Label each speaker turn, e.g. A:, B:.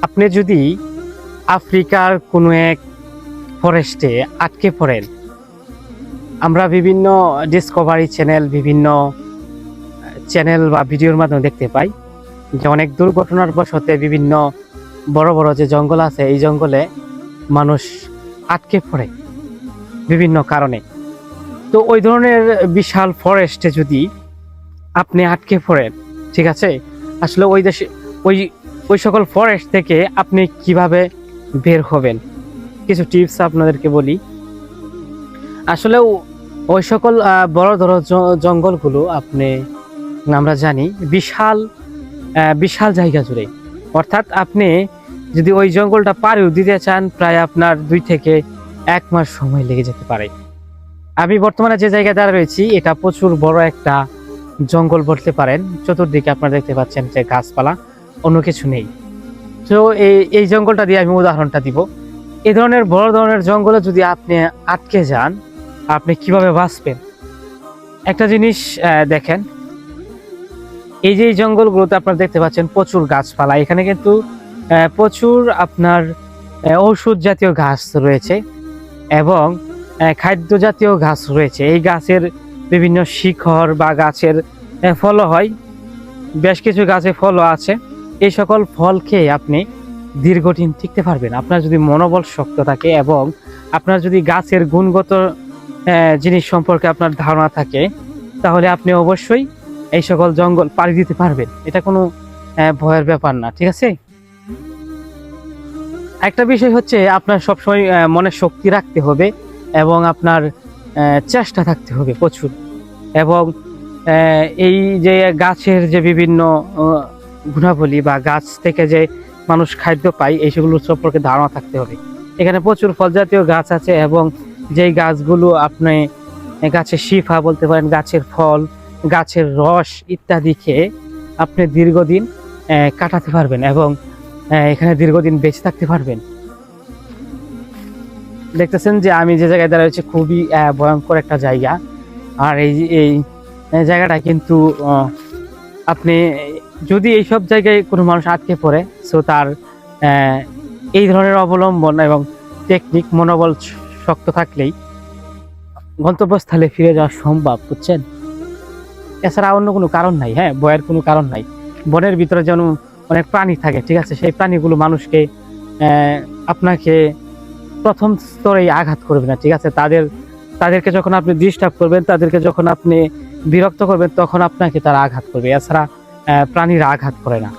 A: আপনি যদি আফ্রিকার কোনো এক ফরেস্টে আটকে পড়েন, আমরা বিভিন্ন ডিসকভারি চ্যানেল, বিভিন্ন চ্যানেল বা ভিডিওর মাধ্যমে দেখতে পাই যে অনেক দুর্ঘটনার বশতে বিভিন্ন বড় বড় যে জঙ্গল আছে, এই জঙ্গলে মানুষ আটকে পড়ে বিভিন্ন কারণে। তো ওই ধরনের বিশাল ফরেস্টে যদি আপনি আটকে পড়েন, ঠিক আছে, আসলে ওই দেশে ওই ওই সকল ফরেস্ট থেকে আপনি কিভাবে বের হবেন, কিছু টিপস আপনাদেরকে বলি। আসলে ওই সকল বড় বড় জঙ্গলগুলো আমরা জানি বিশাল বিশাল জায়গা জুড়ে, অর্থাৎ আপনি যদি ওই জঙ্গলটা পাড়েও দিতে চান, প্রায় আপনার 2 থেকে 1 মাস সময় লেগে যেতে পারে। আমি বর্তমানে যে জায়গায় দাঁড়িয়ে রয়েছি, এটা প্রচুর বড় একটা জঙ্গল বলতে পারেন। চতুর্দিকে আপনারা দেখতে পাচ্ছেন যে গাছপালা, অন্য কিছু নেই। তো এই জঙ্গলটা দিয়ে আমি উদাহরণটা দিব। এই ধরনের বড় ধরনের জঙ্গলে যদি আপনি আটকে যান, আপনি কিভাবে বাঁচবেন? একটা জিনিস দেখেন, এই যে এই জঙ্গলগুলোতে আপনারা দেখতে পাচ্ছেন প্রচুর গাছপালা, এখানে কিন্তু প্রচুর আপনার ঔষধ জাতীয় গাছ রয়েছে এবং খাদ্য জাতীয় গাছ রয়েছে। এই গাছের বিভিন্ন শিকড় বা গাছের ফলও হয়, বেশ কিছু গাছে ফলও আছে। এই সকল ফল খেয়ে আপনি দীর্ঘদিন টিকতে পারবেন, আপনার যদি মনোবল শক্ত থাকে এবং আপনার যদি গাছের গুণগত জিনিস সম্পর্কে আপনার ধারণা থাকে, তাহলে আপনি অবশ্যই এই সকল জঙ্গল পাড়ি দিতে পারবেন। এটা কোনো ভয়ের ব্যাপার না, ঠিক আছে। একটা বিষয় হচ্ছে আপনার সবসময় মনে শক্তি রাখতে হবে এবং আপনার চেষ্টা থাকতে হবে প্রচুর, এবং এই যে গাছের যে বিভিন্ন গুণাবলী বা গাছ থেকে যে মানুষ খাদ্য পায়, এই সেগুলো সম্পর্কে ধারণা থাকতে হবে। এখানে প্রচুর ফল জাতীয় গাছ আছে এবং যেই গাছগুলো আপনি গাছের শিফা বলতে পারেন, গাছের ফল, গাছের রস ইত্যাদি খেয়ে আপনি দীর্ঘদিন কাটাতে পারবেন এবং এখানে দীর্ঘদিন বেঁচে থাকতে পারবেন। দেখতেছেন যে আমি যে জায়গায় দাঁড়িয়ে রয়েছি খুবই ভয়ঙ্কর একটা জায়গা, আর এই জায়গাটা কিন্তু আপনি যদি এইসব জায়গায় কোনো মানুষ আটকে পড়ে, সো তার এই ধরনের অবলম্বন এবং টেকনিক, মনোবল শক্ত থাকলেই গন্তব্যস্থলে ফিরে যাওয়া সম্ভব, বুঝছেন। এছাড়া অন্য কোনো কারণ নাই, হ্যাঁ, ভয়ের কোনো কারণ নাই। বনের ভিতরে যেন অনেক প্রাণী থাকে, ঠিক আছে, সেই প্রাণীগুলো মানুষকে আপনাকে প্রথম স্তরেই আঘাত করবে না, ঠিক আছে। তাদেরকে যখন আপনি ডিস্টার্ব করবেন, তাদেরকে যখন আপনি বিরক্ত করবেন, তখন আপনাকে তারা আঘাত করবে। এছাড়া প্রাণীরা আঘাত করে না।